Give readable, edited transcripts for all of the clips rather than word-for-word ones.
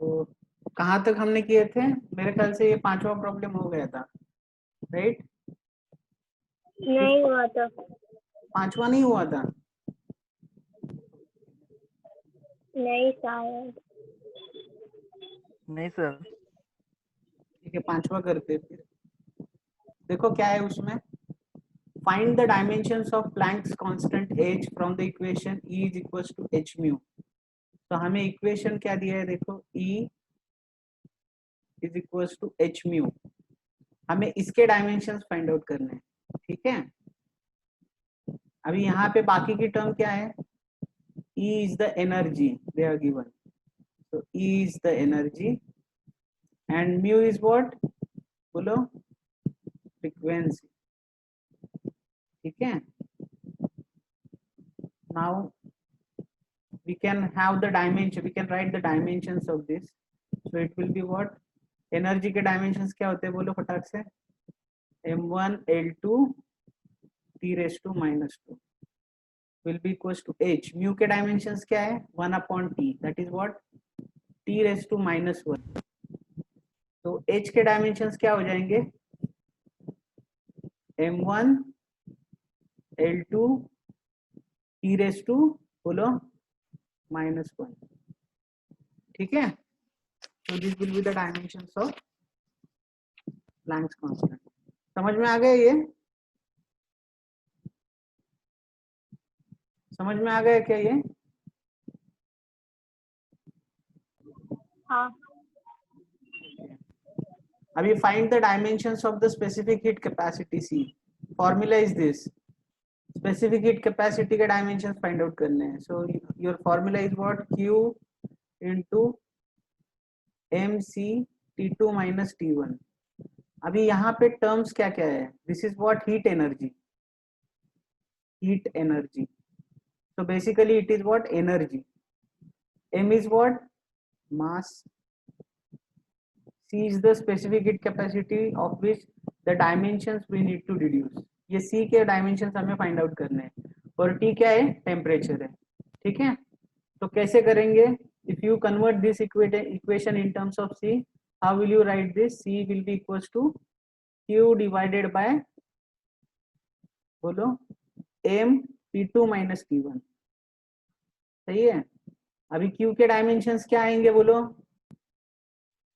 तो कहाँ तक हमने किए थे? मेरे ख्याल से ये 5वां प्रॉब्लम हो गया था, राइट? नहीं हुआ था। 5वां नहीं हुआ था? नहीं शायद। नहीं सर। ठीक है, 5वां करते हैं फिर। देखो क्या है उसमें, find the dimensions of planck's constant h from the equation E is equals to h mu. तो हमें इक्वेशन क्या दिया है, देखो E is equals to h mu. हमें इसके डायमेंशंस फाइंड आउट करने हैं, ठीक है? अभी यहाँ पे बाकी की टर्म क्या है? E is the energy they are given, so E is the energy and mu is what? बोलो, frequency, ठीक है? Now we can have the dimension, we can write the dimensions of this, so it will be what? Energy के dimensions क्या होते हैं बोलो फटाक से? m1 l2 t raised to minus 2 will be equals to h. mu के dimensions क्या है? 1 upon t, that is what? t raised to minus 1. तो h के dimensions क्या हो जाएंगे? m1 l2 t raised to बोलो minus 1, ठीक है? So this will be the dimensions of Planck's constant. समझ में आ गया ये? समझ में आ गया क्या ये? हाँ। अभी find the dimensions of the specific heat capacity C. Formula is this. Specific heat capacity के dimensions find out करने हैं. So your formula is what? Q into mc T2 minus T1. अभी यहाँ पे टर्म्स क्या क्या है? This is what? Heat energy. Heat energy. So basically it is what? Energy. M is what? Mass. C is the specific heat capacity of which the dimensions we need to deduce. ये C के dimensions हमें find out करने हैं और T क्या है? Temperature है, ठीक है? तो कैसे करेंगे? If you convert this equation in terms of C, how will you write this? C will be equals to Q divided by बोलो M T2 minus T1, सही है? अभी Q के dimensions क्या आएंगे बोलो?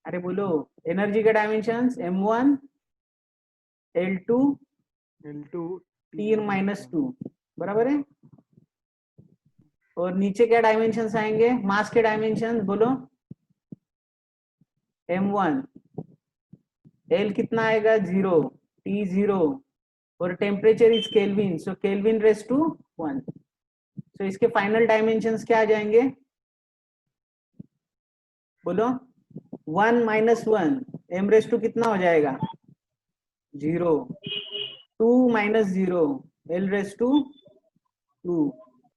अरे बोलो, एनर्जी के dimensions m1 l2 t minus 2, बराबर है? और नीचे क्या डायमेंशंस आएंगे? मास के डायमेंशंस बोलो, m1 l कितना आएगा? 0, t 0 और temperature is kelvin, so kelvin raise to 1. So इसके फाइनल डायमेंशंस क्या आ जाएंगे बोलो? 1 माइनस 1 m रेस टू कितना हो जाएगा? 0. 2 minus 0 l raise to 2.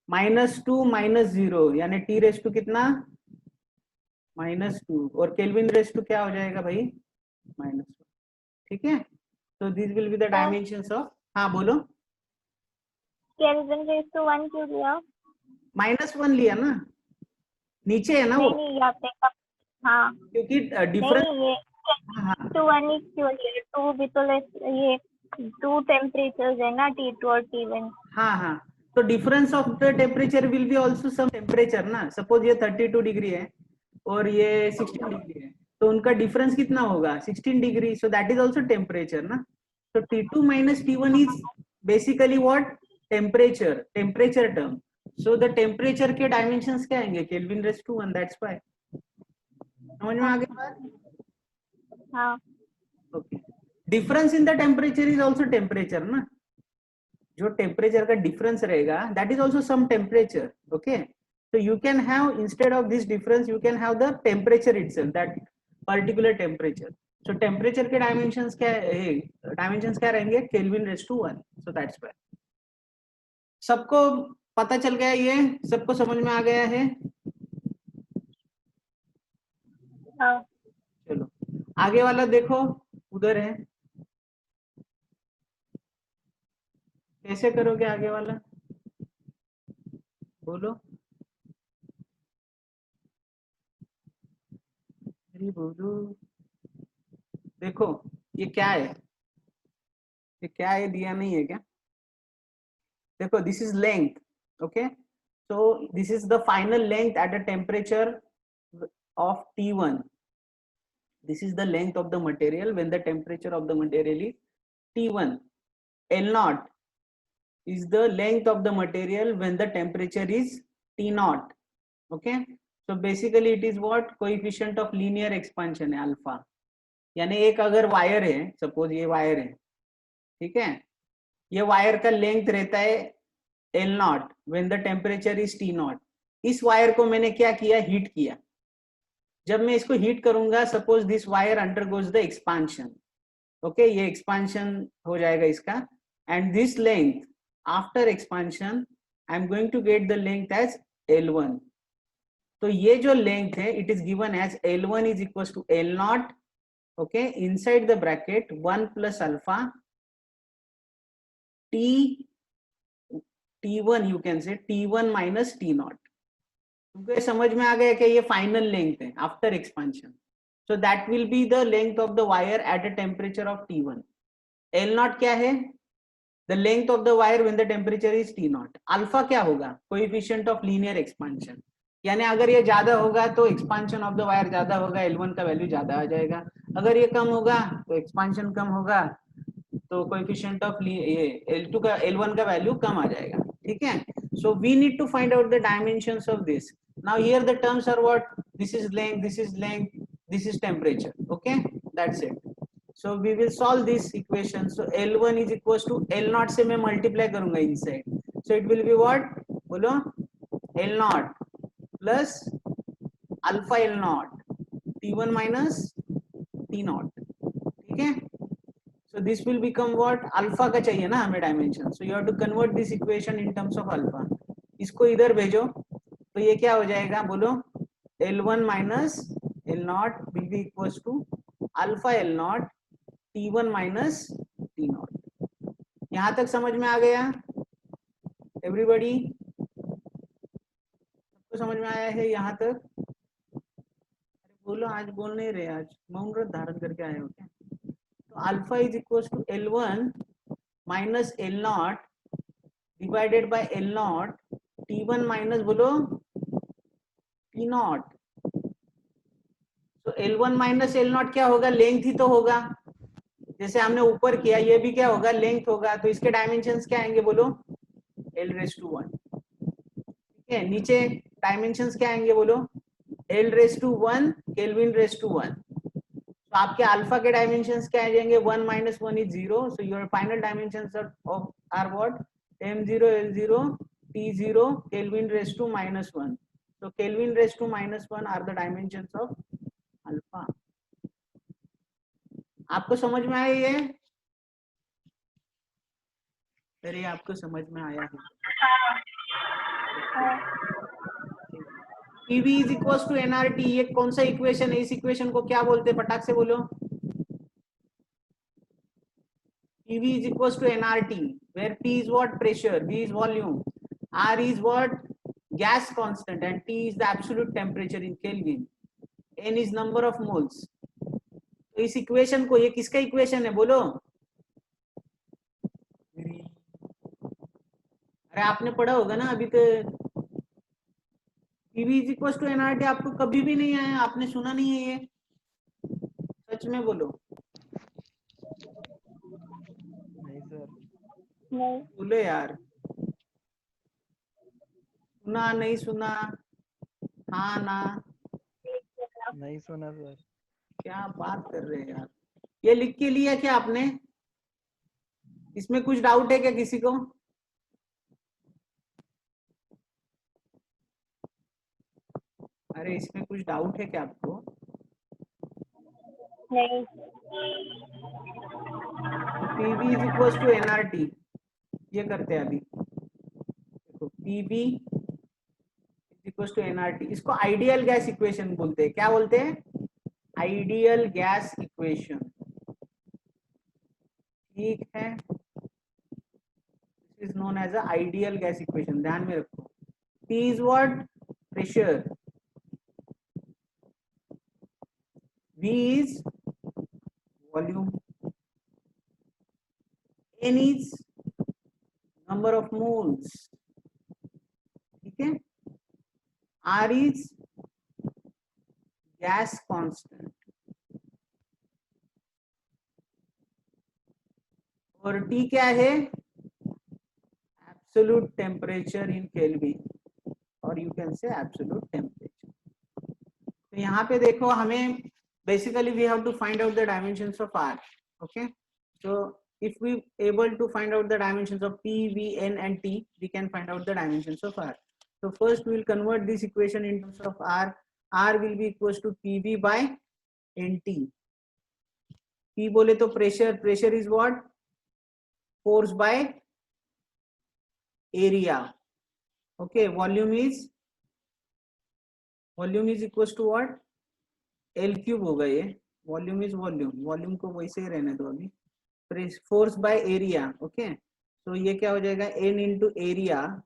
Minus 2 minus 0 यानी t रेस टू कितना? माइनस 2 और केल्विन रेस टू क्या हो जाएगा भाई? माइनस 1, ठीक है? तो this will be the dimensions of, हाँ बोलो। केल्विन रेज़ टू 1 क्यों लिया? माइनस 1 लिया ना, नीचे है ना वो, नहीं यहाँ पे हाँ क्योंकि डिफरेंस। नहीं ये हाँ टू 1 ही क्यों लिया? 2 भी तो ये 2 टेम्परेचर्स है ना, T2 और T1. हाँ हाँ, तो difference of the temperature will be also some temperature ना. सपोज ये 32 डिग्री है और ये 16 डिग्री है, तो उनका डिफरेंस कितना होगा? 16 degree. So that is also temperature ना. तो T2 minus T1 is basically what? Temperature, temperature term. So the temperature के डायमेंशंस क्या आएंगे? Kelvin raise to 1, that's why. समझ में आ गई बात? हाँ okay. Difference in the temperature is also temperature ना. जो टेम्परेचर का डिफरेंस रहेगा that is also some temperature. Okay, so you can have, instead of this difference you can have the temperature itself, that particular temperature. So temperature के dimensions क्या है? Dimensions क्या रहेंगे? Kelvin raised to 1. So that's why. सबको पता चल गया? ये सबको समझ में आ गया है? हाँ. चलो आगे वाला देखो, उधर है. कैसे करोगे आगे वाला बोलो? देखो ये क्या है, ये क्या है, दिया नहीं है क्या? देखो this is length, okay, so this is the final length at a temperature of T1. This is the length of the material when the temperature of the material is T1. L0 is the length of the material when the temperature is T0. Okay, so basically it is what coefficient of linear expansion है alpha. यानी एक अगर wire है, suppose ये wire है, ठीक है, ये वायर का लेंथ रहता है L0 when the temperature is T0. इस वायर को मैंने क्या किया, हीट किया. जब मैं इसको हीट करूंगा, suppose this wire undergoes the expansion, okay, ये एक्सपांशन हो जाएगा इसका, and this length after expansion I am going to get the length as L1. तो ये जो लेंथ है it is given as L1 is equal to L0, okay, inside the bracket 1 plus alpha T1, you can say T1 minus T0. तुमको समझ में आ गया कि ये फाइनल लेंथ है after expansion. So that will be the length of the wire at a temperature of T1. L0 क्या है? The length of the wire when the temperature is T0. Alpha क्या होगा? Coefficient of linear expansion. यानी अगर ये ज्यादा होगा तो expansion of the wire ज्यादा होगा, L1 का वैल्यू ज्यादा आ जाएगा. अगर ये कम होगा तो expansion कम होगा, तो coefficient of ये L2 का L1 का वैल्यू कम आ जाएगा. ठीक है? So we need to find out the dimensions of this. Now here the terms are what? This is length, this is length, this is temperature. Okay, that's it. So we will solve this equation. So L1 is equals to L0 से मैं multiply करूंगा inside. So it will be what? बोलो, L0 plus alpha L0 T1 minus T0. ठीक है? So this will become what? Alpha का चाहिए ना हमें dimension. So you have to convert this equation in terms of alpha. इसको इधर भेजो तो ये क्या हो जाएगा, बोलो, L1 minus L0 will be equals to alpha L0 T1 minus T0. यहाँ तक समझ में आ गया एवरीबॉडी? सबको समझ में आया है यहाँ तक? बोलो, आज बोल नहीं रहे, आज मौन व्रत धारण करके आए हो क्या? तो alpha is equal to L1 minus L0 divided by L0 T1 minus बोलो T0. तो L1 माइनस L0 क्या होगा? लेंथ ही तो होगा, जैसे हमने ऊपर किया, ये भी क्या होगा? लेंथ होगा. तो इसके डायमेंशंस क्या आएंगे बोलो? L1. ठीक है, नीचे डायमेंशंस क्या आएंगे बोलो? L1 Kelvin/1. तो आपके अल्फा के डायमेंशंस क्या आ जाएंगे? 1 minus 1 is 0. So your final dimensions are what? M0 L0 T0 Kelvin/-1. So Kelvin/-1 are the dimensions of alpha. आपको समझ में आया ये? अरे आपको समझ में आया है? PV is equals to nRT. ये कौन सा इक्वेशन है? इस इक्वेशन को क्या बोलते हैं? फटाक से बोलो. PV is equals to nRT, where P is what? Pressure, V is volume, R is what? Gas constant, and T is the absolute temperature in Kelvin. N is number of moles. तो इस equation को, ये किसका equation है बोलो? अरे आपने पढ़ा होगा ना अभी तो. PV is equals to nRT आपको कभी भी नहीं आया? आपने सुना नहीं है ये? सच में बोलो. नहीं सर. नहीं. बोलो यार, सुना नहीं सुना? हाँ ना? नहीं सुना सर. क्या बात कर रहे हैं यार. ये लिख के लिया क्या आपने? इसमें कुछ डाउट है क्या किसी को? अरे इसमें कुछ डाउट है क्या आपको? नहीं. PV is equals to nRT. ये करते हैं अभी. देखो PV is equals to nRT. इसको आइडियल गैस इक्वेशन बोलते हैं. क्या बोलते हैं? Ideal gas equation. ठीक है, this is known as a ideal gas equation. ध्यान में रखो. P is what? Pressure. V is volume, N is number of moles, ठीक है, R is gas constant और T क्या है, absolute temperature in Kelvin or you can say absolute temperature. तो यहाँ पे देखो हमें basically we have to find out the dimensions of R. Okay, so if we able to find out the dimensions of P, V, N and T, we can find out the dimensions of R. So first we will convert this equation in terms of R. R will be equals to PV by NT. P बोले तो pressure, pressure is what? Force by area. Okay, volume is equals to what? L cube होगा ये. Volume is volume. Volume को वैसे ही रहने दो अभी. Force by area. Okay. So ये क्या हो जाएगा? N into area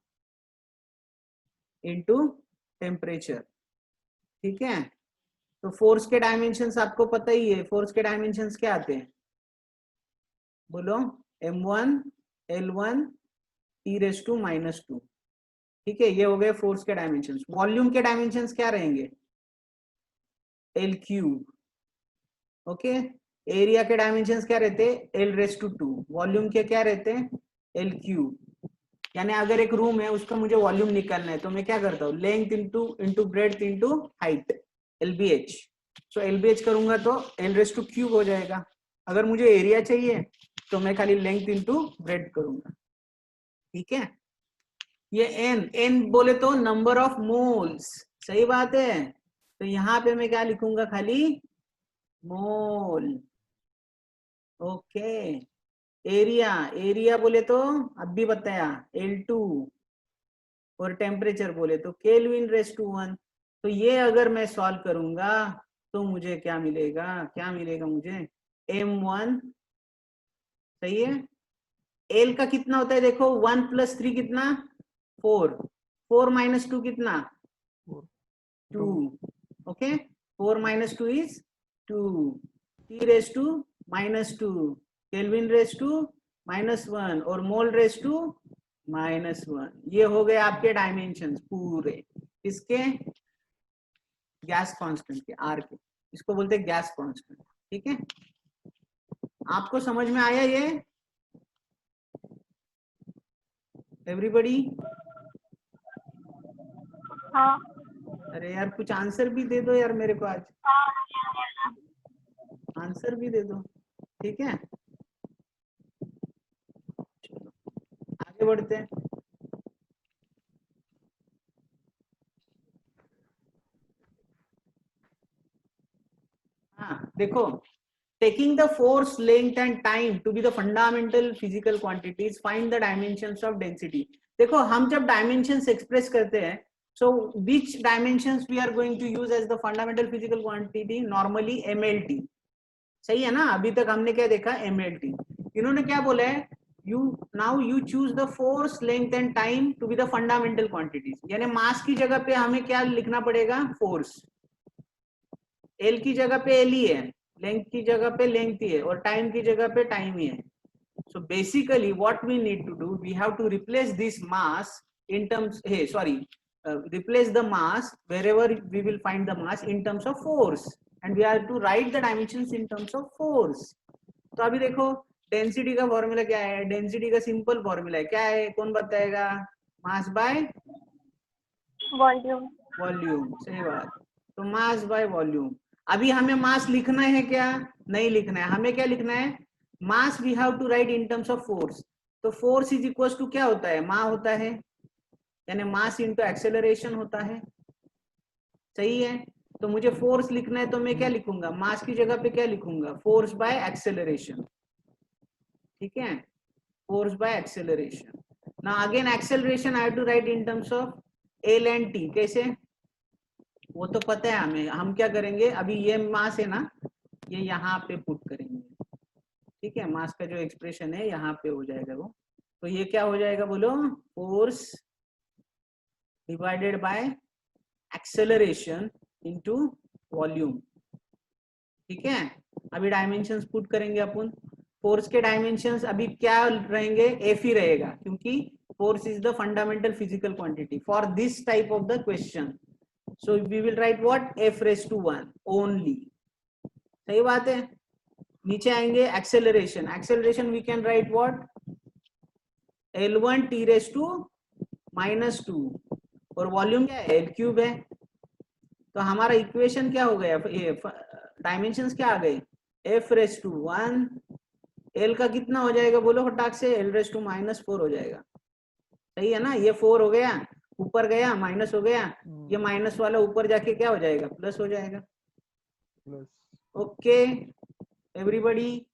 into temperature. ठीक है. तो फोर्स के डायमेंशंस आपको पता ही है. फोर्स के डायमेंशंस क्या आते हैं? बोलो. M1 L1 T⁻⁻². ठीक है, ये हो गए फोर्स के डायमेंशंस. वॉल्यूम के डायमेंशंस क्या रहेंगे? L cube. ओके. एरिया के डायमेंशंस क्या रहते हैं? L⁻². वॉल्यूम के क्या रहते हैं? L cube. यानी अगर एक रूम है उसका मुझे वॉल्यूम निकालना है तो मैं क्या करता हूँ? Length into breadth into height, LBH. सो LBH करूंगा तो L⁻³ हो जाएगा. अगर मुझे एरिया चाहिए तो मैं खाली लेंथ इंटू ब्रेड्थ करूंगा. ठीक है. ये n बोले तो नंबर ऑफ मोल्स. सही बात है. तो यहाँ पे मैं क्या लिखूंगा? खाली मोल. ओके. एरिया बोले तो अब भी बताया L2 और टेम्परेचर बोले तो Kelvin⁻⁻1. तो ये अगर मैं सॉल्व करूंगा तो मुझे क्या मिलेगा? मुझे M1. सही है. L का कितना होता है? देखो 1 + 3 कितना? 4. 4 - 2 कितना? 2. ओके. 4 - 2 is 2. T⁻⁻², Kelvin⁻⁻1 और mole⁻⁻1. ये हो गए आपके डायमेंशंस पूरे. इसके गैस कांस्टेंट के, R के. इसको बोलते हैं गैस कांस्टेंट. ठीक है. आपको समझ में आया ये? एवरीबॉडी? हाँ. अरे यार कुछ आंसर भी दे दो यार मेरे को आज. आंसर भी दे दो. ठीक है. चलो आगे बढ़ते हैं. हाँ देखो. Taking the force, length and time to be the fundamental physical quantities, find the dimensions of density. देखो हम जब dimensions express करते हैं, so which dimensions we are going to use as the fundamental physical quantity? Normally MLT. सही है ना. अभी तक हमने क्या देखा? MLT. इन्होंने क्या बोला है? now you choose the force, length and time to be the fundamental quantities. यानी मास की जगह पे हमें क्या लिखना पड़ेगा? फोर्स. L की जगह पे L ही है, लेंथ की जगह पे लेंथ ही है और टाइम की जगह पे टाइम ही है. So basically what we need to do, we have to replace this mass in terms, replace the mass wherever we will find the mass in terms of force, and we have to write the dimensions in terms of force. तो अभी देखो density का formula क्या है? Density का simple formula है. क्या है? कौन बताएगा? Mass by volume. वॉल्यूम. सही बात. तो मास बाय वॉल्यूम. अभी हमें मास लिखना है क्या? नहीं लिखना है. हमें क्या लिखना है? Mass we have to write in terms of force. तो फोर्स इज इक्वल टू क्या होता है? मा होता है, यानी मास इनटू एक्सेलरेशन होता है. सही है. तो मुझे फोर्स लिखना है तो मैं क्या लिखूंगा? मास की जगह पे क्या लिखूंगा? Force by acceleration. ठीक है. Force by acceleration. Now again acceleration I have to write in terms of L and T. कैसे? वो तो पता है हमें. हम क्या करेंगे? अभी ये मास है ना, ये यहाँ पे पुट करेंगे. ठीक है. मास का जो एक्सप्रेशन है यहाँ पे हो जाएगा वो. तो ये क्या हो जाएगा? बोलो. Force divided by acceleration into volume. ठीक है, अभी डायमेंशंस पुट करेंगे अपन। फोर्स के डायमेंशंस अभी क्या रहेंगे, एफ ही रहेगा, क्योंकि force is the fundamental physical quantity for this type of the question. So we will write what, F raise to 1 only. सही बात है। नीचे आएंगे acceleration, acceleration we can write what, L1 t raise to -2, और volume क्या है, L cube है। तो हमारा इक्वेशन क्या हो गया, डायमेंशंस क्या आ गए, f रेज टू 1, L का कितना हो जाएगा बोलो फटाक से, L रेज टू -4 हो जाएगा। सही है ना, ये 4 हो गया, ऊपर गया माइनस हो गया, ये माइनस वाला ऊपर जाके क्या हो जाएगा, प्लस हो जाएगा। Plus. Okay everybody,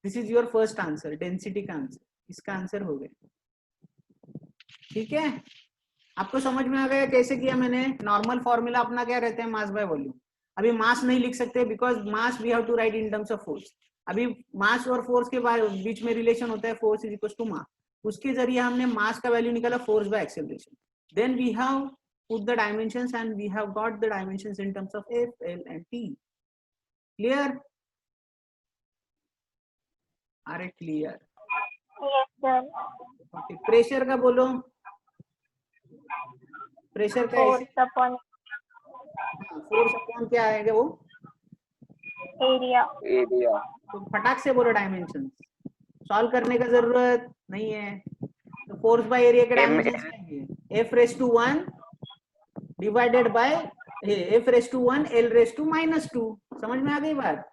this is your first answer, density का आंसर, इसका आंसर हो गया। ठीक है, आपको समझ में आ गया कैसे किया मैंने। नॉर्मल फॉर्मूला अपना क्या रहता है, मास बाय वॉल्यूम। अभी मास नहीं लिख सकते because mass we have to write in terms of force. अभी मास और फोर्स के बीच में रिलेशन होता है, force is equal to mass. उसके जरिए हमने मास का वैल्यू निकाला, force by acceleration. Then we have put the dimensions and we have got the dimensions in terms of F, L and T. Clear? अरे clear. Yes, sir. Okay, pressure का बोलो, pressure का ऐसे, Force upon force upon क्या आएगा वो, area. Area. तो फटाक से बोलो डायमेंशन, सॉल्व करने का जरूरत नहीं है। तो फोर्स बाय एरिया के डायमेंशंस क्या है, F raise to 1 divided by F raise to 1 L raise to -2। समझ में आ गई बात,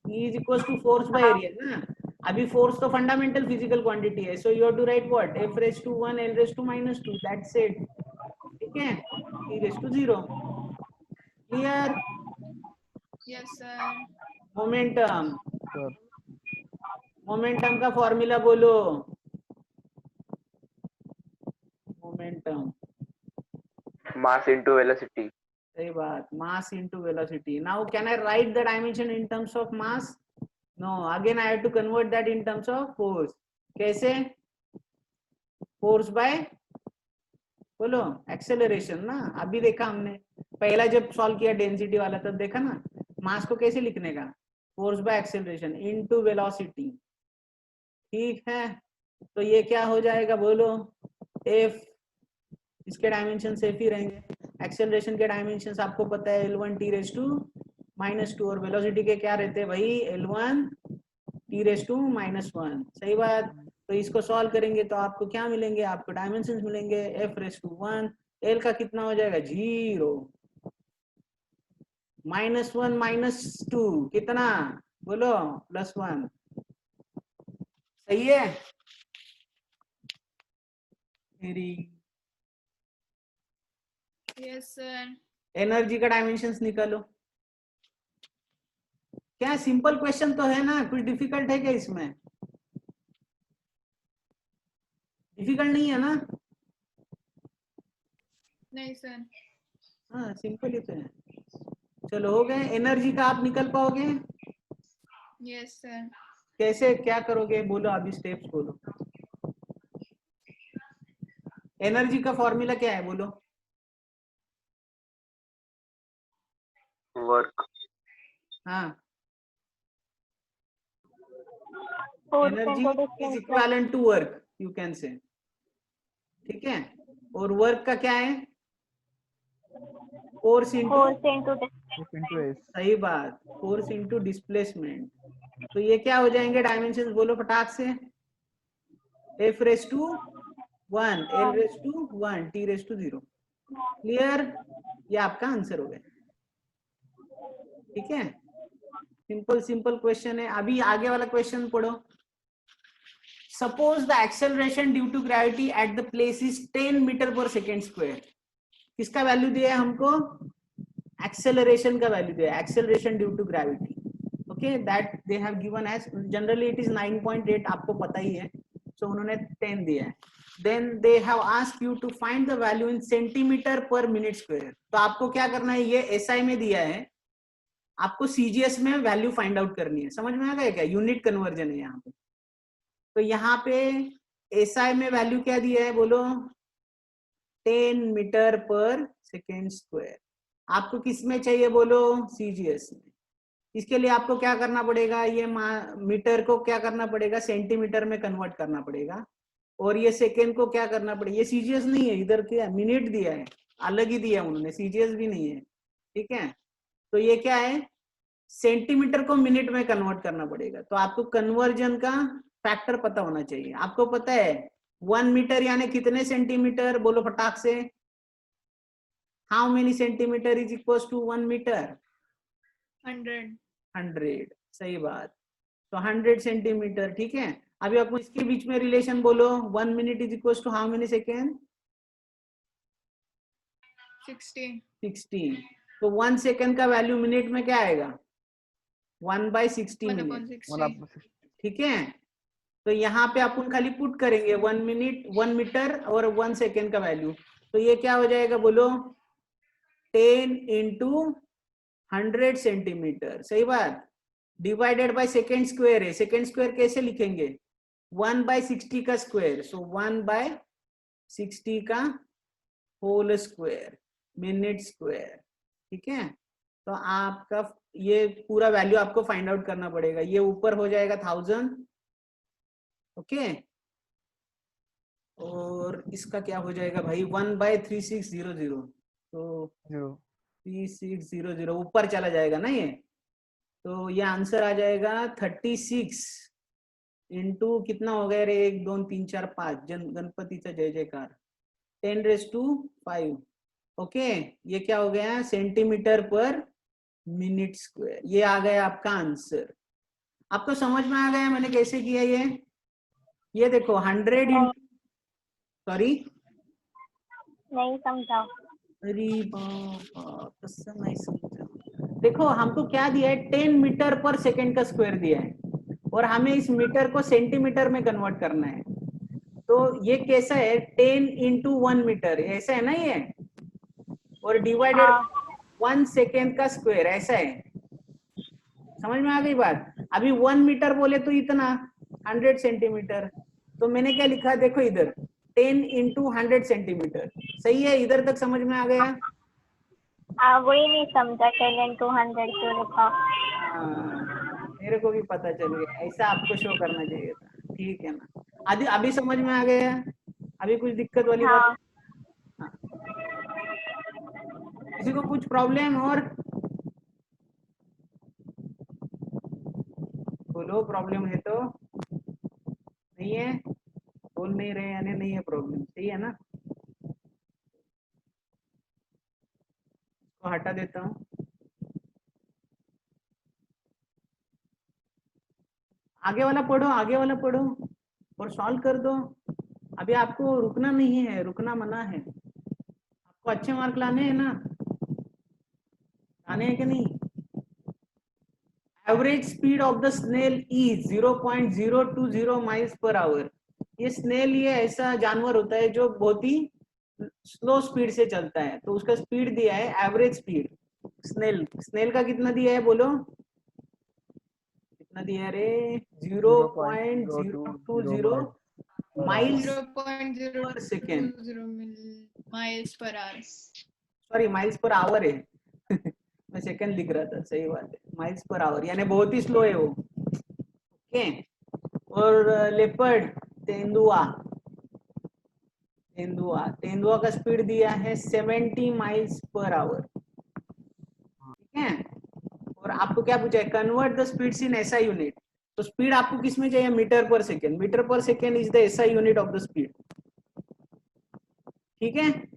E is equal to force by area ना। अभी फोर्स तो फंडामेंटल फिजिकल क्वांटिटी है, so you have to write what, F raise to 1 L raise to -2, that's it. ठीक है, E raise to 0। Clear? Yes, sir. Momentum, sir momentum का formula बोलो, momentum. Mass into velocity. सही बात, mass into velocity. Now can I write the dimension in terms of mass? No, again I have to convert that in terms of force. कैसे, force by बोलो acceleration ना। अभी देखा हमने, पहला जब सॉल्व किया डेंसिटी वाला तब देखा ना, मास को कैसे लिखने का, force by acceleration into velocity. ठीक है, तो ये क्या हो जाएगा बोलो, एफ, इसके डायमेंशन एफ ही रहेंगे। एक्सेलरेशन के डायमेंशंस आपको पता है, L1 t रेज टू -2, और वेलोसिटी के क्या रहते हैं भाई, L1 t रेज टू -1। सही बात। तो इसको सॉल्व करेंगे तो आपको क्या मिलेंगे, आपको डायमेंशंस मिलेंगे, f रेज टू 1, L का कितना हो जाएगा 0, -1 -2 कितना बोलो, +1। सही है मेरी। Yes, sir. एनर्जी का डायमेंशंस निकालो। क्या सिंपल क्वेश्चन तो है ना, कुछ डिफिकल्ट है क्या इसमें, डिफिकल्ट नहीं है ना। नहीं sir. हाँ सिंपल ही तो है। चलो हो गए, एनर्जी का आप निकल पाओगे Yes, sir. कैसे, क्या करोगे बोलो, अभी स्टेप्स बोलो। एनर्जी का फॉर्मूला क्या है बोलो, वर्क। हाँ, Force energy into is distance. Equivalent to work, you can say. ठीक है, और वर्क का क्या है, force into, Force into distance. F into S. सही बात, फोर्स इनटू डिस्प्लेसमेंट। तो ये क्या हो जाएंगे डायमेंशंस बोलो फटाक से, F raise to 1, L raise to 1, T raise to 0। Clear? ये आपका आंसर हो गया। ठीक है, सिंपल सिंपल क्वेश्चन है। अभी आगे वाला क्वेश्चन पढ़ो। Suppose the acceleration due to gravity at the place is 10 metre per second square. किसका वैल्यू दिया है हमको, एक्सेलरेशन का वैल्यू दिया है, acceleration due to gravity. Okay, that they have given as, generally it is 9.8, आपको पता ही है, सो उन्होंने 10 दिया है। Then they have asked you to find the value in centimetre per minute square. तो आपको क्या करना है, ये एसआई में दिया है, आपको सीजीएस में वैल्यू फाइंड आउट करनी है। समझ में आ गया क्या, यूनिट कन्वर्जन है यहाँ पे। तो यहाँ पे एसआई में वैल्यू क्या दिया है बोलो, 10 मीटर पर सेकेंड स्क्वायर। आपको किस में चाहिए बोलो, सीजीएस में। इसके लिए आपको क्या करना पड़ेगा, ये मीटर को क्या करना पड़ेगा, सेंटीमीटर में कन्वर्ट करना पड़ेगा, और ये सेकेंड को क्या करना पड़ेगा, ये सीजीएस नहीं है, इधर क्या मिनट दिया है, अलग ही दिया है उन्होंने, सीजीएस भी नहीं है, ठीक है। तो ये क्या है, सेंटीमीटर को मिनट में कन्वर्ट करना पड़ेगा। तो आपको कन्वर्जन का फैक्टर पता होना चाहिए। आपको पता है 1 मीटर यानी कितने सेंटीमीटर, बोलो फटाक से, how many centimetre is equal to 1 metre? 100. 100, सही बात। तो 100 सेंटीमीटर, ठीक है। अभी आपको इसके बीच में रिलेशन बोलो, 1 minute is equal to how many second? 60. 60। तो 1 सेकेंड का वैल्यू मिनट में क्या आएगा, 1/60 1 मिनट, upon 60. 1/60. ठीक है। तो यहाँ पे अपन खाली पुट करेंगे 1 मिनट, 1 मीटर और 1 सेकेंड का वैल्यू। तो ये क्या हो जाएगा बोलो, 10 इंटू 100 सेंटीमीटर, सही बात, डिवाइडेड बाय सेकेंड स्क्वायर है। सेकेंड स्क्वायर कैसे लिखेंगे, 1/60 का स्क्वायर, सो 1/60 का होल स्क्वायर, मिनट स्क्वायर, ठीक है। तो आपका ये पूरा वैल्यू आपको फाइंड आउट करना पड़ेगा। ये ऊपर हो जाएगा 1000, ओके, और इसका क्या हो जाएगा भाई, 1/3600, तो 0. 3600 ऊपर चला जाएगा ना ये। तो ये आंसर आ जाएगा 36 इंटू कितना हो गया रे, 1 2 3 4 5, गणपतीचा जय जयकार, 10⁵ ओके। ये क्या हो गया, सेंटीमीटर पर मिनट स्क्वायर। ये आ गया आपका आंसर। आपको समझ में आ गया मैंने कैसे किया ये देखो 100 इंटू, सॉरी नहीं समझा। अरे बाप, कसम नहीं समझा। देखो हमको क्या दिया है, 10 मीटर पर सेकेंड का स्क्वायर दिया है, और हमें इस मीटर को सेंटीमीटर में कन्वर्ट करना है। तो ये कैसा है, 10 इंटू 1 मीटर, ऐसा है ना ये, और डिवाइडेड हाँ 1 सेकेंड का स्क्वायर, ऐसा है। समझ में आ गई बात। अभी 1 मीटर बोले तो इतना 100 सेंटीमीटर, तो मैंने क्या लिखा, देखो इधर 10 इंटू 100 सेंटीमीटर, सही है, इधर तक समझ में आ गया। वही नहीं समझा, 10 into 100 क्यों लिखा। मेरे को भी पता चल गया, ऐसा आपको शो करना चाहिए था, ठीक है ना। अभी समझ में आ गया, अभी कुछ दिक्कत वाली बात? हाँ हाँ। किसी को कुछ प्रॉब्लम और बोलो, प्रॉब्लम है तो, नहीं है, बोल नहीं रहे यानी नहीं है प्रॉब्लम, सही है ना। तो हटा देता हूँ। आगे वाला पढ़ो, आगे वाला पढ़ो और सॉल्व कर दो। अभी आपको रुकना नहीं है, रुकना मना है। आपको अच्छे मार्क लाने हैं ना, लाने हैं कि नहीं। Average speed of the snail is 0.020 miles per hour. ये स्नेल ये ऐसा जानवर होता है जो बहुत ही स्लो स्पीड से चलता है, तो उसका स्पीड दिया है एवरेज स्पीड। स्नेल का कितना दिया है बोलो, कितना दिया है रे, 0.020 माइल्स पर second, 0.020 miles per hour. Sorry miles per our है मैं सेकंड लिख रहा था, सही बात है, माइल्स पर आवर यानी बहुत ही स्लो है वो, ओके। और लेपर्ड, तेंदुआ, तेंदुआ का स्पीड दिया है 70 माइल्स पर आवर, ठीक है। और आपको क्या पूछा है, convert the speeds in SI unit. तो स्पीड आपको किस में चाहिए, metre per second. Metre per second is the SI unit of the speed, ठीक है।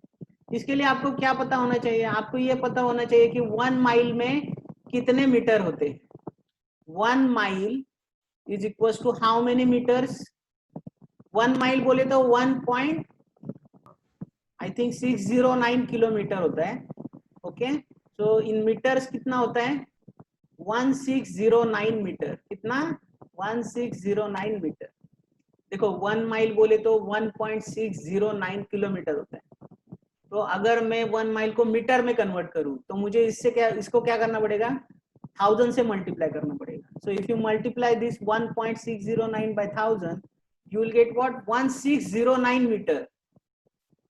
इसके लिए आपको क्या पता होना चाहिए, आपको ये पता होना चाहिए कि 1 माइल में कितने मीटर होते हैं। 1 mile is equal to how many metres. 1 mile बोले तो 1.609 किलोमीटर होता है, ओके। तो इन मीटर्स कितना होता है, 1609 मीटर, कितना, 1609 मीटर। देखो 1 माइल बोले तो 1.609 किलोमीटर होता है। तो अगर मैं 1 माइल को मीटर में कन्वर्ट करूं तो मुझे इसको क्या करना पड़ेगा, 1000 से मल्टीप्लाई करना पड़ेगा। So if you multiply this 1.609 by 1000 you will get what, 1609 metre.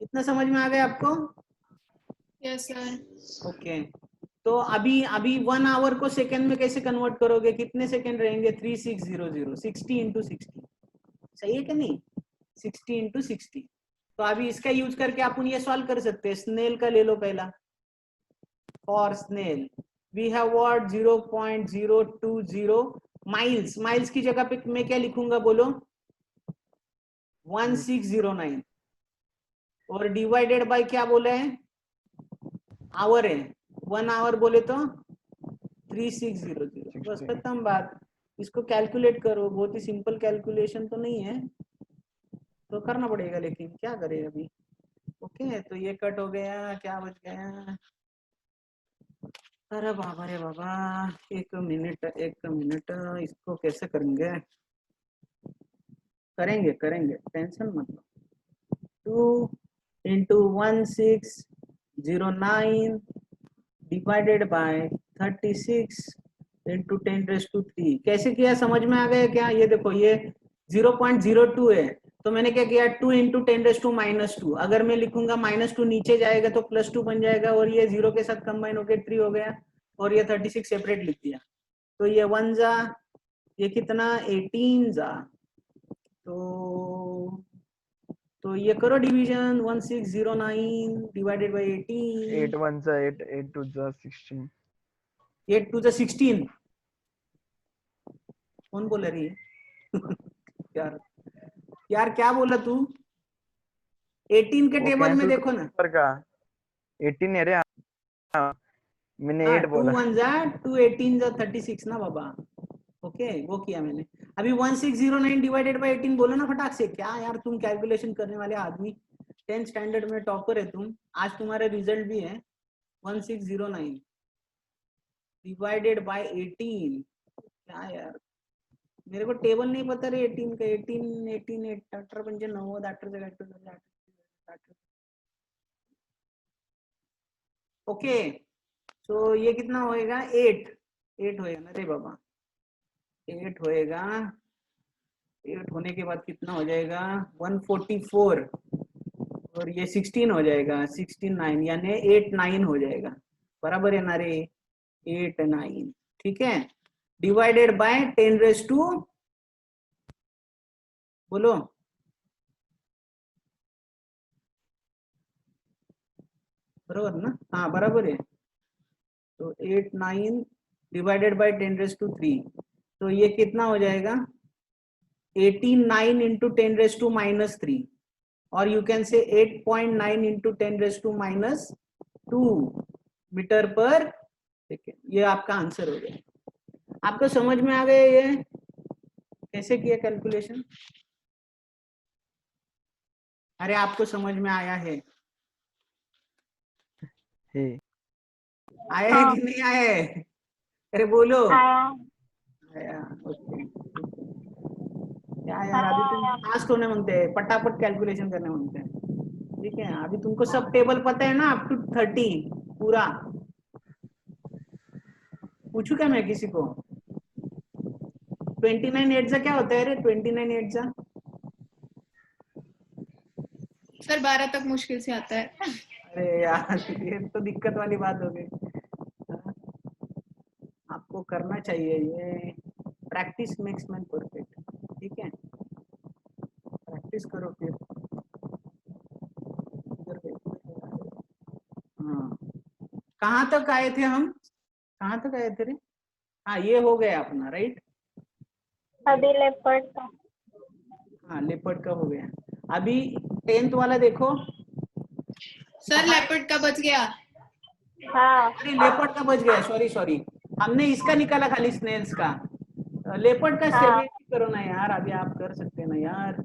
इतना समझ में आ गया आपको? Yes, sir. ओके तो अभी अभी 1 आवर को सेकंड में कैसे कन्वर्ट करोगे, कितने सेकंड रहेंगे, 3600, 60 इंटू 60, सही है कि नहीं, 60 इंटू 60। तो अभी इसका यूज करके अपन ये सॉल्व कर सकते हैं। स्नेल का ले लो पहला, for snail we have what 0.020 miles, miles की जगह पे मैं क्या लिखूंगा बोलो, 1609, और डिवाइडेड बाय क्या बोले हैं, आवर है, 1 आवर बोले तो 3600, बस खत्म बात। इसको कैलकुलेट करो, बहुत ही सिंपल कैलकुलेशन तो नहीं है, तो करना पड़ेगा, लेकिन क्या करें अभी। ओके, तो ये कट हो गया, क्या बच गया, अरे बाबा रे बाबा, एक मिनट इसको कैसे करेंगे, करेंगे टेंशन मत लो। 2 into 1609 divided by 36 into 10⁻³ कैसे किया, समझ में आ गया क्या। ये देखो ये 0.02 है, तो मैंने क्या किया, 2 into 10⁻²। अगर मैं लिखूंगा -2 नीचे जाएगा तो +2 बन जाएगा, और ये 0 के साथ कंबाइन होकर 3 हो गया, और ये 36 सेपरेट लिख दिया। तो ये 1 जा, ये कितना 18 जा, तो ये करो डिवीजन, 1609 डिवाइडेड बाय 18, 8 1 जा 8, 8 2 जा 16, 8 2 जा 16, कौन बोला रही है यार क्या बोला तू, 18 के वो टेबल में कैंसिल देखो ना, ऊपर का 18 है रे, हाँ, मैंने 8 2 बोला। 1 जा 2 18 जा 36 ना बाबा। ओके, वो किया मैंने। अभी 1609 डिवाइडेड बाय 18 बोलो ना फटाक से, क्या यार तुम कैलकुलेशन करने वाले आदमी, 10th स्टैंडर्ड में टॉपर है तुम, आज तुम्हारा रिजल्ट भी है। 1609 डिवाइडेड बाय 18, क्या यार मेरे को टेबल नहीं पता रे 18 का, 18 18 18 पंजे 90 18 ओके। तो ये कितना होएगा, 8 होएगा ना रे बाबा, 8 होएगा, 8 होने के बाद कितना हो जाएगा 144, और ये 16 हो जाएगा 16 9, यानी 8 9 हो जाएगा, बराबर है ना रे, 8 9, ठीक है, डिवाइडेड बाय 10⁻², बोलो बराबर ना, हाँ बराबर है। तो 8 9 डिवाइडेड बाय 10⁻³ तो ये कितना हो जाएगा 89 इंटू 10⁻³ और यू कैन से 8.9 इंटू 10⁻², मीटर पर सेकेंड। ये आपका आंसर हो गया। आपको समझ में आ गया ये कैसे किया कैलकुलेशन, अरे आपको समझ में आया है, हे आया है कि नहीं आया है, अरे बोलो आया आया, ओके। क्या यार अभी तुम फास्ट होने मांगते हैं, फटाफट कैलकुलेशन करने मांगते हैं, ठीक है। अभी तुमको सब टेबल पता है ना, अप टू 30 पूरा, पूछू क्या मैं किसी को, 29 8 क्या होता है रे, 29 8 सर 12 तक मुश्किल से आता है। अरे यार ये तो दिक्कत वाली बात हो गई। आपको करना चाहिए ये, प्रैक्टिस मेक्स मैन परफेक्ट, ठीक है, प्रैक्टिस करो फिर। हाँ, कहाँ तक आए थे हम, कहाँ तक आए थे रे, हाँ ये हो गया अपना, राइट, अभी लेपर्ड का हाँ लेपर्ड का हो गया। अभी 10th वाला देखो, सर लेपर्ड का बच गया। हाँ अरे लेपर्ड का बच गया, सॉरी हमने इसका निकाला खाली स्नेल्स का, लेपर्ड का हाँ 70 करो ना यार, अभी आप कर सकते हैं ना यार।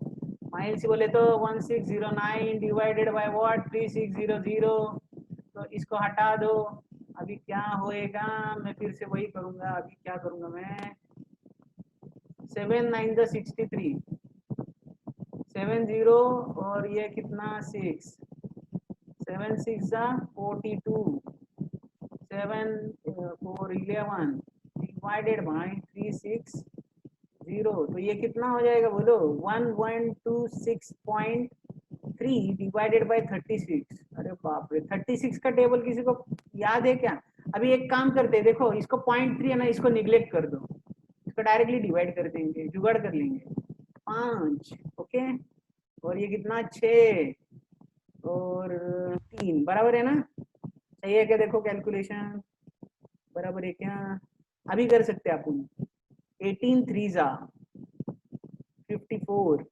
माइल से बोले तो 1609 डिवाइडेड बाय व्हाट 3600, तो इसको हटा दो, अभी क्या होएगा, मैं फिर से वही करूंगा, अभी क्या करूंगा मैं, 7 9 द 63, 70 और ये कितना 6, 7 6 द 42, 7 4 11 डिवाइडेड बाय 360, तो ये कितना हो जाएगा बोलो, 1126.3 डिवाइडेड बाय 36। अरे बाप रे, 36 का टेबल किसी को याद है क्या, अभी एक काम करते हैं, देखो इसको 0.3 है ना, इसको निग्लेक्ट कर दो, इसको डायरेक्टली डिवाइड कर देंगे, जुगाड़ कर लेंगे। 5, ओके, और ये कितना 6 और 3 बराबर है ना, सही है क्या? देखो कैलकुलेशन बराबर है क्या? अभी कर सकते हैं अपन। 18 3 54,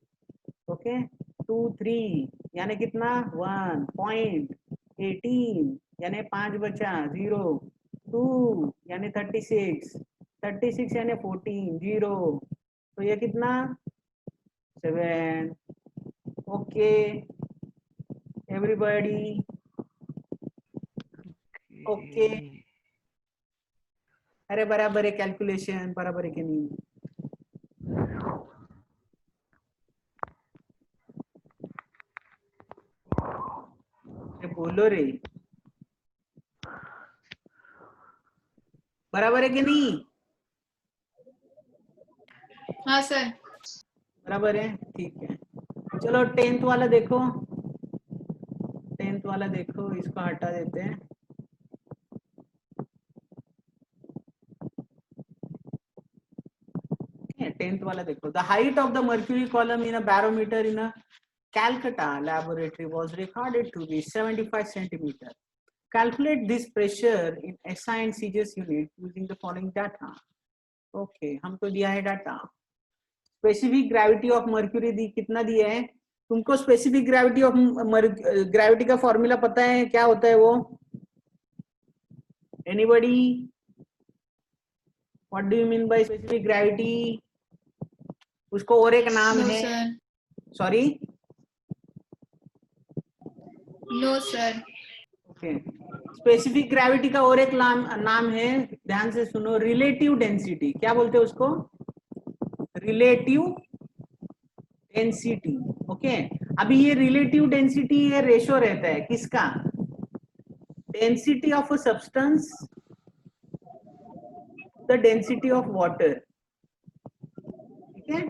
ओके, 2 3 यानी कितना 1.18 यानी 5 बचा 0, 2 यानी 36, 36 यानी 14 0, तो ये कितना 7, ओके एवरीबॉडी, ओके। अरे बराबर है, कैलकुलेशन बराबर है कि नहीं? अरे बोलो रे, बराबर है कि नहीं? हाँ सर। बराबर है, ठीक है। चलो 10th वाला देखो, 10th वाला देखो, इसको हटा देते हैं। 10th वाला देखो, the height of the mercury column in a barometer in a Calcutta laboratory was recorded to be 75 centimeter. Calculate this pressure in SI and CGS unit using the following data. Okay, हमको दिया है data. Specific gravity of mercury दी, कितना दिया है तुमको? Specific gravity of gravity का formula पता है क्या होता है वो? Anybody? What do you mean by specific gravity? उसको और एक नाम नो है, sir. Sorry no sir. Okay, specific gravity का और एक नाम है, ध्यान से सुनो, रिलेटिव डेंसिटी। क्या बोलते हैं उसको? Relative density, okay. अभी ये रिलेटिव डेंसिटी ये रेशो रहता है किसका? Density of a substance, the density of water, ठीक है?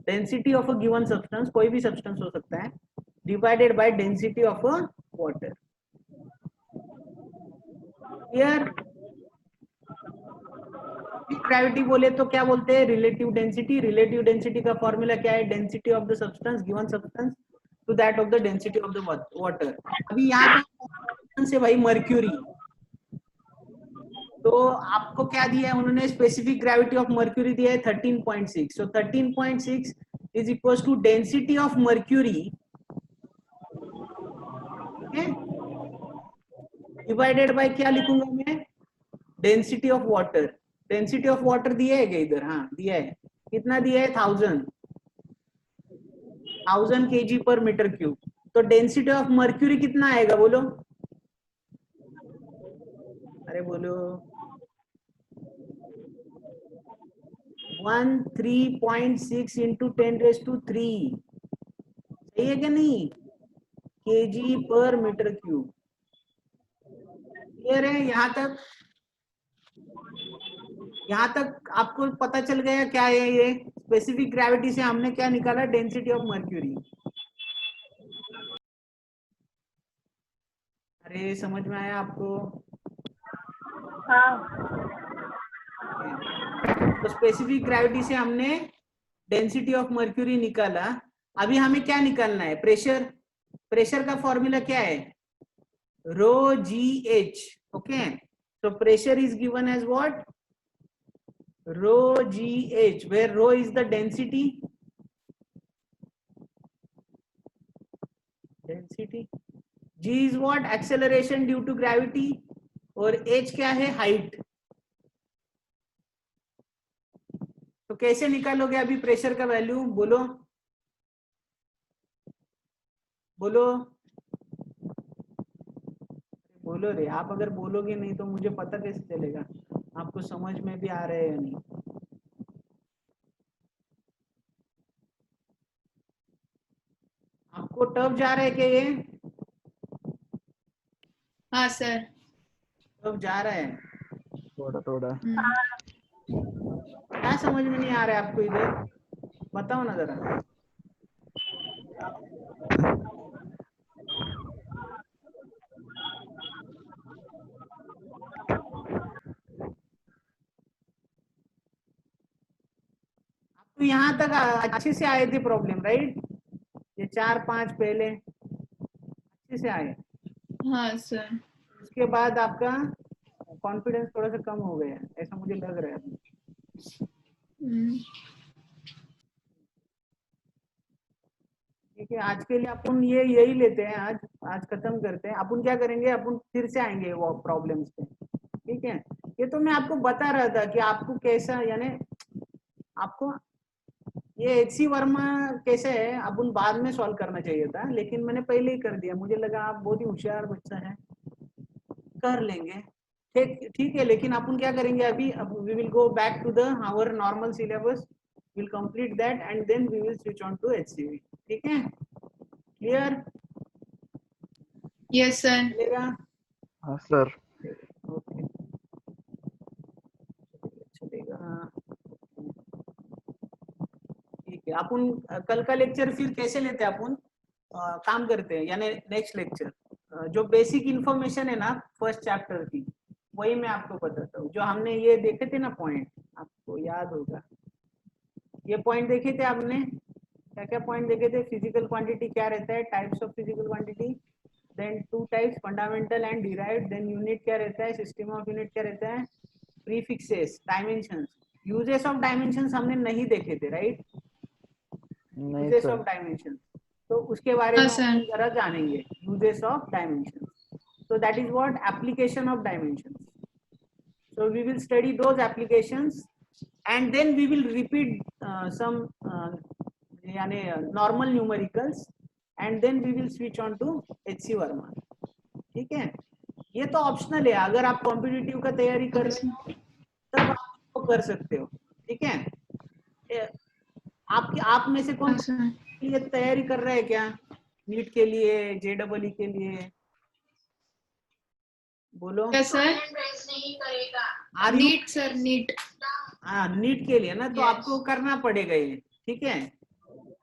Density of a given substance, कोई भी सब्सटेंस हो सकता है, divided by density of a water. Clear? Gravity बोले तो क्या बोलते हैं? Relative density. रिलेटिव डेंसिटी का फॉर्मूला क्या है? Density of the substance, given substance, to that of the density of the water. अभी यहाँ पे से भाई मर्क्यूरी, तो आपको क्या दिया है उन्होंने? स्पेसिफिक ग्रेविटी ऑफ मर्क्यूरी दिया है 13.6। So 13.6 is equal to density of mercury divided by क्या लिखूंगा मैं? Density of water. Density of water दिया है क्या इधर? हाँ दिया है। कितना दिया है? 1000 kg पर मीटर क्यूब। तो डेंसिटी ऑफ मर्क्यूरी कितना आएगा बोलो? अरे बोलो। 13.6 इंटू 10⁻³ सही है क्या नहीं? kg पर मीटर क्यूब। क्लियर है? यहाँ तक आपको पता चल गया क्या है ये? स्पेसिफिक ग्रेविटी से हमने क्या निकाला? Density of mercury. अरे समझ में आया आपको? हाँ। तो स्पेसिफिक ग्रेविटी से हमने डेंसिटी ऑफ मर्क्यूरी निकाला। अभी हमें क्या निकालना है? प्रेशर। प्रेशर का फॉर्मूला क्या है? Rho g h, okay. तो pressure is given as what? Rho g h, where rho is the density, g is what? acceleration due to gravity, और h क्या है? हाइट। तो कैसे निकालोगे अभी प्रेशर का वैल्यू? बोलो बोलो बोलो रे। आप अगर बोलोगे नहीं तो मुझे पता कैसे चलेगा आपको समझ में भी आ रहा है या नहीं? आपको टफ जा रहा है क्या ये? हाँ सर। टफ जा रहा है? थोड़ा थोड़ा। क्या समझ में नहीं आ रहा है आपको इधर? बताओ ना जरा। यहाँ तक अच्छे से आए थे प्रॉब्लम, राइट? ये 4-5 पहले अच्छे से आए, हाँ सर। उसके बाद आपका कॉन्फिडेंस थोड़ा सा कम हो गया, ऐसा मुझे लग रहा है अभी। ठीक है, आज के लिए अपन ये यही लेते हैं, आज खत्म करते हैं। अपन क्या करेंगे, अपन फिर से आएंगे वो प्रॉब्लम्स पे। ठीक है, ये तो मैं आपको बता रहा था कि आपको कैसा, यानी आपको ये HC वर्मा कैसे है अपन बाद में सॉल्व करना चाहिए था, लेकिन मैंने पहले ही कर दिया। मुझे लगा आप बहुत ही होशियार बच्चा है, कर लेंगे। ठीक है, लेकिन अपन क्या करेंगे अभी, अब we will go back to the our normal syllabus, will complete that and then we will switch on to HCV। ठीक है, क्लियर? Yes sir. चलेगा? हाँ सर। ओके, चलेगा। ठीक है, अपन कल का लेक्चर फिर कैसे लेते हैं अपन, काम करते हैं, यानी नेक्स्ट लेक्चर जो बेसिक इंफॉर्मेशन है ना फर्स्ट चैप्टर की, वही मैं आपको बताता हूँ। जो हमने ये देखे थे ना पॉइंट, आपको याद होगा ये पॉइंट देखे थे आपने? क्या क्या पॉइंट देखे थे? फिजिकल क्वांटिटी क्या रहता है, types of physical quantity, then 2 types, fundamental and derived, then unit क्या रहता है, सिस्टम ऑफ यूनिट क्या रहता है, prefixes, dimensions. Uses of dimensions हमने नहीं देखे थे, राइट? नहीं यूजेस सर। ऑफ डायमेंशन, तो उसके बारे हाँ में सर। हम जरा जानेंगे। Uses of dimension, so that is what application of dimensions. So we will study those applications and then we will repeat some यानी normal numericals and then we will switch on to HC Verma. ठीक है, ये तो optional है, अगर आप competitive का तैयारी कर रहे हो तब आप इसको कर सकते हो। ठीक है, आप में से कौन हाँ सर। ये तैयारी कर रहा है क्या, नीट के लिए, JEE के लिए? बोलो। क्या sir? Are you? NEET sir, NEET. हाँ, नीट के लिए ना, तो Yes. आपको करना पड़ेगा ये। ठीक है,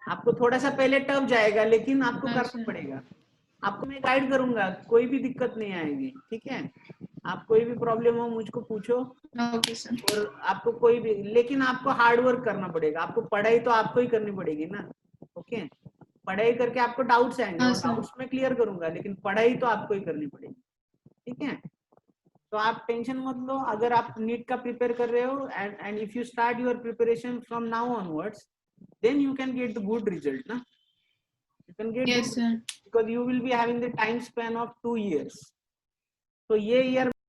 आपको थोड़ा सा पहले टफ जाएगा, लेकिन आपको हाँ करना सर। पड़ेगा। आपको मैं गाइड करूंगा, कोई भी दिक्कत नहीं आएगी। ठीक है, आप कोई भी प्रॉब्लम हो मुझको पूछो, ओके सर। और आपको कोई भी, लेकिन आपको हार्ड वर्क करना पड़ेगा। आपको पढ़ाई तो आपको ही करनी पड़ेगी ना। ओके, पढ़ाई करके आपको डाउट्स आएंगे, हाँ और सर। डाउट्स में क्लियर करूंगा, लेकिन पढ़ाई तो आपको ही करनी पड़ेगी। ठीक है, तो आप टेंशन मत लो। अगर आप नीट का प्रिपेयर कर रहे हो and if you start your preparation from now onwards, then you can get the good result ना, you can get Yes good sir. because you will be having the time span of 2 years. तो ये year